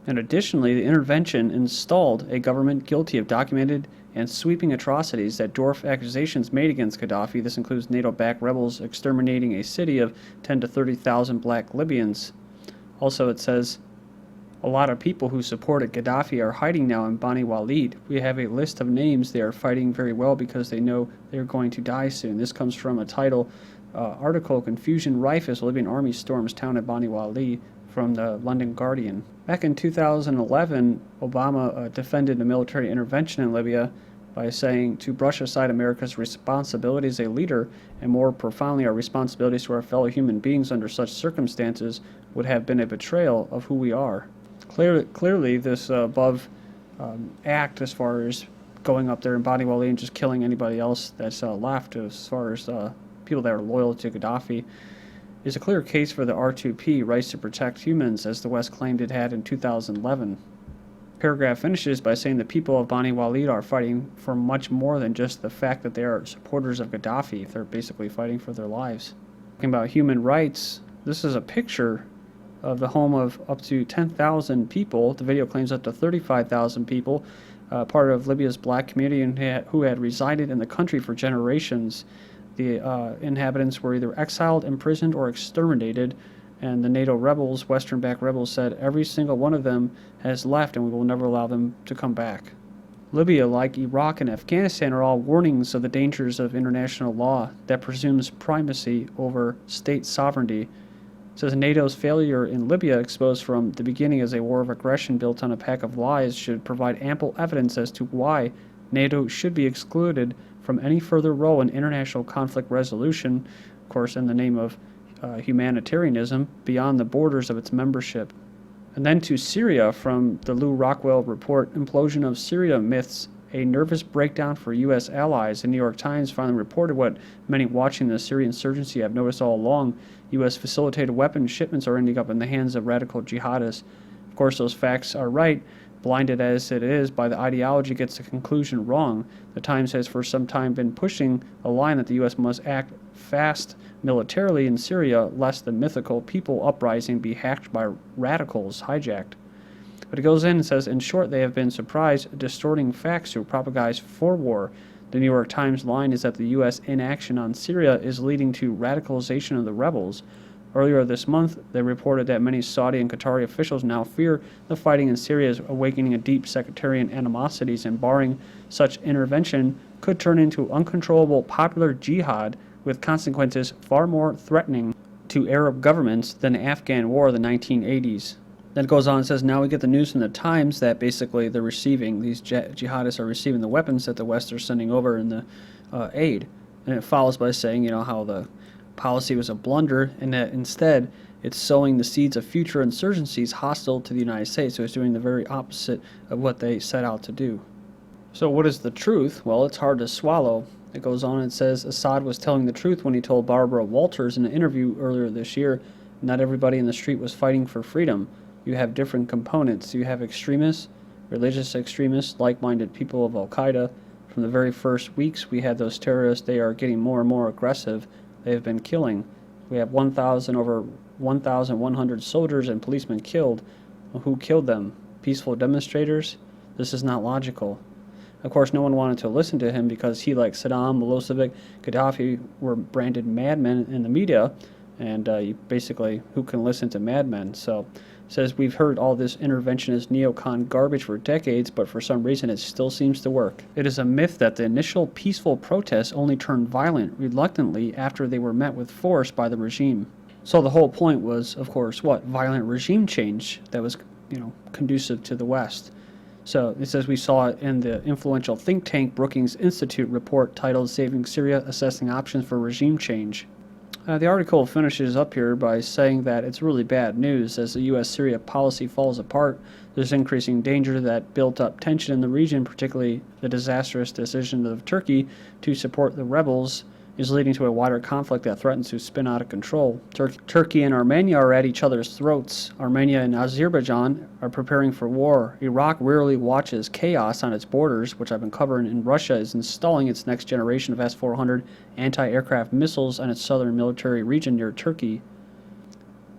And additionally, the intervention installed a government guilty of documented and sweeping atrocities that dwarf accusations made against Gaddafi. This includes NATO-backed rebels exterminating a city of 10 to 30,000 black Libyans. Also, it says a lot of people who supported Gaddafi are hiding now in Bani Walid. We have a list of names. They are fighting very well because they know they're going to die soon. This comes from a title article, Confusion Rife as Libyan Army Storms Town at Bani Walid, from the London Guardian. Back in 2011, Obama defended a military intervention in Libya by saying to brush aside America's responsibility as a leader and more profoundly our responsibilities to our fellow human beings under such circumstances would have been a betrayal of who we are. Clearly this above act as far as going up there in Bani Walid and just killing anybody else that's left as far as people that are loyal to Gaddafi is a clear case for the R2P, rights to protect humans, as the West claimed it had in 2011. Paragraph finishes by saying the people of Bani Walid are fighting for much more than just the fact that they are supporters of Gaddafi. They're basically fighting for their lives. Talking about human rights, this is a picture of the home of up to 10,000 people. The video claims up to 35,000 people, part of Libya's black community who had resided in the country for generations. The inhabitants were either exiled, imprisoned, or exterminated, and the NATO rebels, Western-backed rebels, said every single one of them has left and we will never allow them to come back. Libya, like Iraq and Afghanistan, are all warnings of the dangers of international law that presumes primacy over state sovereignty. It says NATO's failure in Libya, exposed from the beginning as a war of aggression built on a pack of lies, should provide ample evidence as to why NATO should be excluded from any further role in international conflict resolution, of course in the name of humanitarianism, beyond the borders of its membership. And then to Syria, from the Lou Rockwell report, Implosion of Syria Myths, a nervous breakdown for U.S. allies. The New York Times finally reported what many watching the Syrian insurgency have noticed all along. U.S. facilitated weapons shipments are ending up in the hands of radical jihadists. Of course, those facts are right. Blinded as it is by the ideology, gets the conclusion wrong. The Times has for some time been pushing a line that the U.S. must act fast militarily in Syria, lest the mythical people uprising be hacked by radicals hijacked. But it goes in and says, in short, they have been surprised, distorting facts to propagize for war. The New York Times line is that the U.S. inaction on Syria is leading to radicalization of the rebels. Earlier this month, they reported that many Saudi and Qatari officials now fear the fighting in Syria is awakening a deep sectarian animosities, and barring such intervention could turn into uncontrollable popular jihad with consequences far more threatening to Arab governments than the Afghan war of the 1980s. Then it goes on and says, now we get the news from the Times that basically they're receiving, these jihadists are receiving the weapons that the West are sending over in the aid. And it follows by saying, how the policy was a blunder, and that instead it's sowing the seeds of future insurgencies hostile to the United States. So it's doing the very opposite of what they set out to do. So what is the truth? Well, it's hard to swallow. It goes on and says Assad was telling the truth when he told Barbara Walters in an interview earlier this year, not everybody in the street was fighting for freedom. You have different components. You have extremists, religious extremists, like-minded people of Al-Qaeda. From the very first weeks we had those terrorists, they are getting more and more aggressive. They have been killing. We have over 1,100 soldiers and policemen killed. Who killed them? Peaceful demonstrators? This is not logical. Of course, no one wanted to listen to him because he, like Saddam, Milosevic, Gaddafi, were branded madmen in the media. And basically, who can listen to madmen? So it says, we've heard all this interventionist neocon garbage for decades, but for some reason it still seems to work. It is a myth that the initial peaceful protests only turned violent reluctantly after they were met with force by the regime. So the whole point was, of course, what? Violent regime change that was, conducive to the West. So it says we saw it in the influential think tank Brookings Institute report titled Saving Syria, Assessing Options for Regime Change. The article finishes up here by saying that it's really bad news as the U.S.-Syria policy falls apart. There's increasing danger that built-up tension in the region, particularly the disastrous decision of Turkey to support the rebels, is leading to a wider conflict that threatens to spin out of control. Turkey and Armenia are at each other's throats. Armenia and Azerbaijan are preparing for war. Iraq rarely watches chaos on its borders, which I've been covering, and Russia is installing its next generation of S-400 anti-aircraft missiles on its southern military region near Turkey.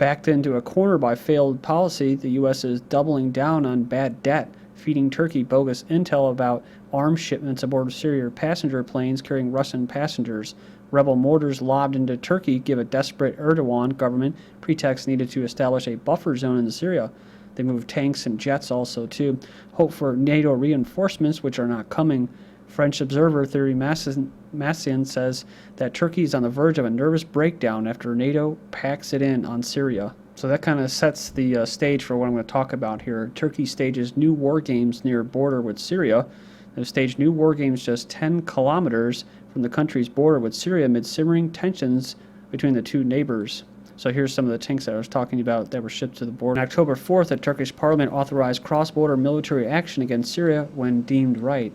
Backed into a corner by failed policy, the U.S. is doubling down on bad debt, feeding Turkey bogus intel about arms shipments aboard Syria passenger planes carrying Russian passengers. Rebel mortars lobbed into Turkey give a desperate Erdogan government pretext needed to establish a buffer zone in Syria. They moved tanks and jets also, too. Hope for NATO reinforcements, which are not coming. French observer Thierry Massian says that Turkey is on the verge of a nervous breakdown after NATO packs it in on Syria. So that kind of sets the stage for what I'm going to talk about here. Turkey stages new war games near border with Syria. They've staged new war games just 10 kilometers from the country's border with Syria amid simmering tensions between the two neighbors. So here's some of the tanks that I was talking about that were shipped to the border. On October 4th, the Turkish parliament authorized cross-border military action against Syria when deemed right.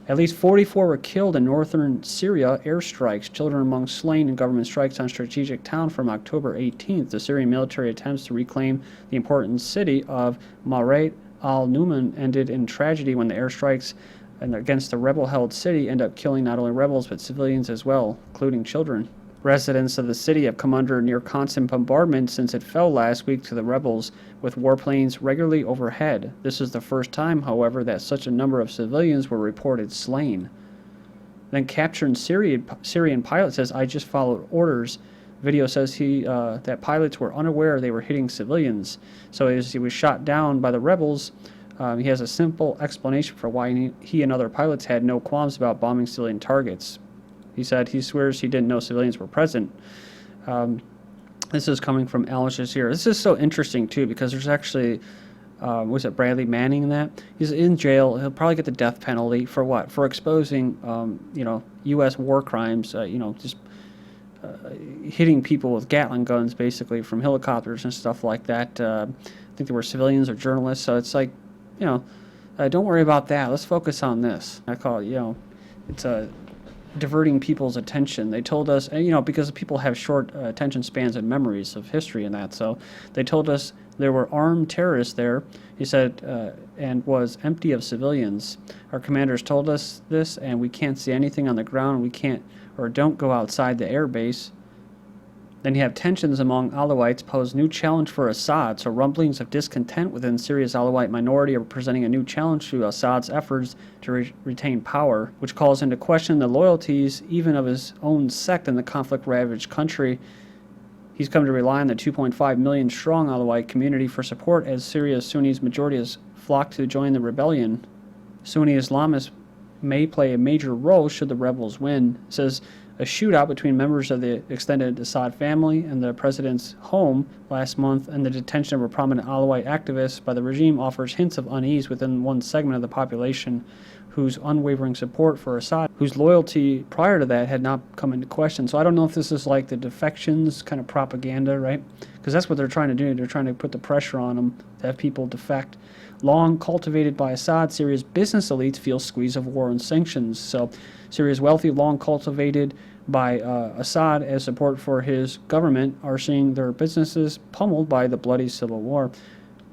At least 44 were killed in northern Syria airstrikes, children among slain in government strikes on strategic town from October 18th. The Syrian military attempts to reclaim the important city of Marat al-Numan ended in tragedy when the airstrikes against the rebel-held city end up killing not only rebels but civilians as well, including children. Residents of the city have come under near constant bombardment since it fell last week to the rebels, with warplanes regularly overhead. This is the first time, however, that such a number of civilians were reported slain. Then captured Syrian pilot says, "I just followed orders." Video says that pilots were unaware they were hitting civilians. So as he was shot down by the rebels, he has a simple explanation for why he and other pilots had no qualms about bombing civilian targets. He said he swears he didn't know civilians were present. This is coming from Al Jazeera. This is so interesting, too, because there's actually, was it Bradley Manning in that? He's in jail. He'll probably get the death penalty for what? For exposing, U.S. war crimes, just hitting people with Gatling guns, basically, from helicopters and stuff like that. I think they were civilians or journalists. So it's like, don't worry about that. Let's focus on this. I call it, it's a diverting people's attention. They told us, because people have short attention spans and memories of history and that, so they told us there were armed terrorists there, he said, and was empty of civilians. Our commanders told us this, and we can't see anything on the ground. We can't or don't go outside the air base. Then you have tensions among Alawites pose new challenge for Assad, so rumblings of discontent within Syria's Alawite minority are presenting a new challenge to Assad's efforts to retain power, which calls into question the loyalties even of his own sect in the conflict-ravaged country. He's come to rely on the 2.5 million strong Alawite community for support as Syria's Sunnis majority has flocked to join the rebellion. Sunni Islamists may play a major role should the rebels win. It says a shootout between members of the extended Assad family and the president's home last month and the detention of a prominent Alawite activist by the regime offers hints of unease within one segment of the population whose unwavering support for Assad, whose loyalty prior to that had not come into question. So I don't know if this is like the defections kind of propaganda, right? Because that's what they're trying to do. They're trying to put the pressure on them to have people defect. Long cultivated by Assad, Syria's business elites feel squeeze of war and sanctions. So Syria's wealthy, long cultivated by Assad as support for his government, are seeing their businesses pummeled by the bloody civil war.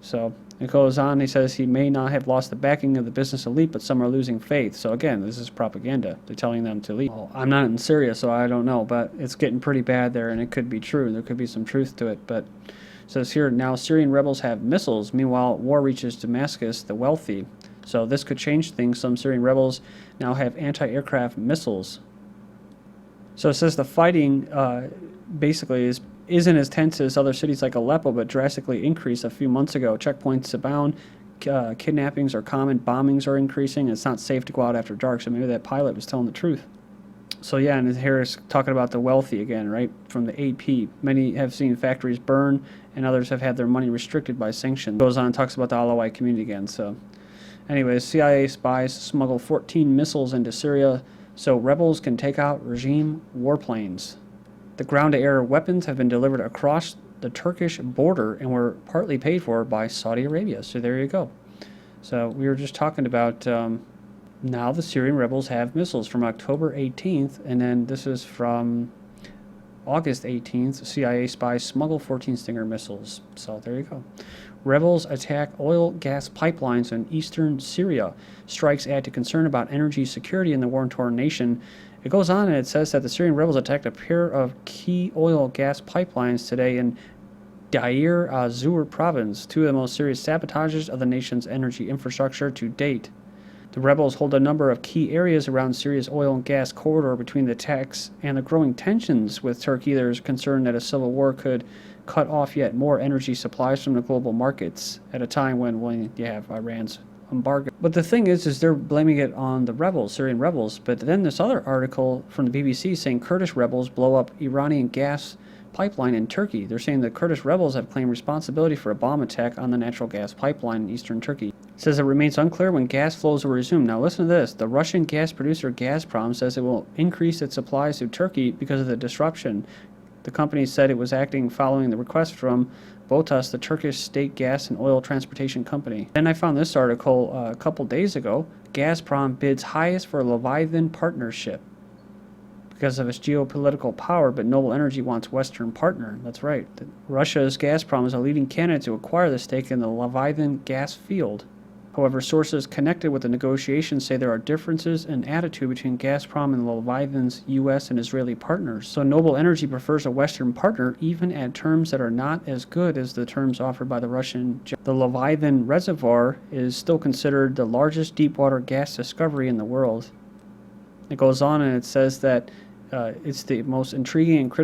So it goes on, he says he may not have lost the backing of the business elite, but some are losing faith. So again, this is propaganda. They're telling them to leave. Well, I'm not in Syria, so I don't know, but it's getting pretty bad there, and it could be true. There could be some truth to it, but it says here, now Syrian rebels have missiles. Meanwhile, war reaches Damascus, the wealthy. So this could change things. Some Syrian rebels now have anti-aircraft missiles. So it says the fighting basically isn't as tense as other cities like Aleppo, but drastically increased a few months ago. Checkpoints abound, kidnappings are common, bombings are increasing, and it's not safe to go out after dark. So maybe that pilot was telling the truth. So yeah, and here is talking about the wealthy again, right, from the AP. Many have seen factories burn, and others have had their money restricted by sanctions. Goes on and talks about the Alawite community again. So anyways, CIA spies smuggle 14 missiles into Syria so rebels can take out regime warplanes. The ground-to-air weapons have been delivered across the Turkish border and were partly paid for by Saudi Arabia. So there you go. So we were just talking about now the Syrian rebels have missiles from October 18th, and then this is from August 18th. CIA spies smuggle 14 Stinger missiles. So there you go. Rebels attack oil gas pipelines in eastern Syria. Strikes add to concern about energy security in the war-torn nation. It goes on and it says that the Syrian rebels attacked a pair of key oil gas pipelines today in Deir az-Zor province, two of the most serious sabotages of the nation's energy infrastructure to date. The rebels hold a number of key areas around Syria's oil and gas corridor. Between the attacks and the growing tensions with Turkey, there's concern that a civil war could cut off yet more energy supplies from the global markets at a time when you have Iran's embargo. But the thing is they're blaming it on the rebels, Syrian rebels. But then this other article from the BBC saying Kurdish rebels blow up Iranian gas pipeline in Turkey. They're saying the Kurdish rebels have claimed responsibility for a bomb attack on the natural gas pipeline in eastern Turkey. It says it remains unclear when gas flows will resume. Now listen to this. The Russian gas producer Gazprom says it will increase its supplies to Turkey because of the disruption. The company said it was acting following the request from BOTAS, the Turkish state gas and oil transportation company. Then I found this article a couple days ago. Gazprom bids highest for a Leviathan partnership because of its geopolitical power, but Noble Energy wants Western partner. That's right. Russia's Gazprom is a leading candidate to acquire the stake in the Leviathan gas field. However, sources connected with the negotiations say there are differences in attitude between Gazprom and Leviathan's U.S. and Israeli partners. So Noble Energy prefers a Western partner even at terms that are not as good as the terms offered by the Russian. The Leviathan reservoir is still considered the largest deepwater gas discovery in the world. It goes on and it says that it's the most intriguing and critical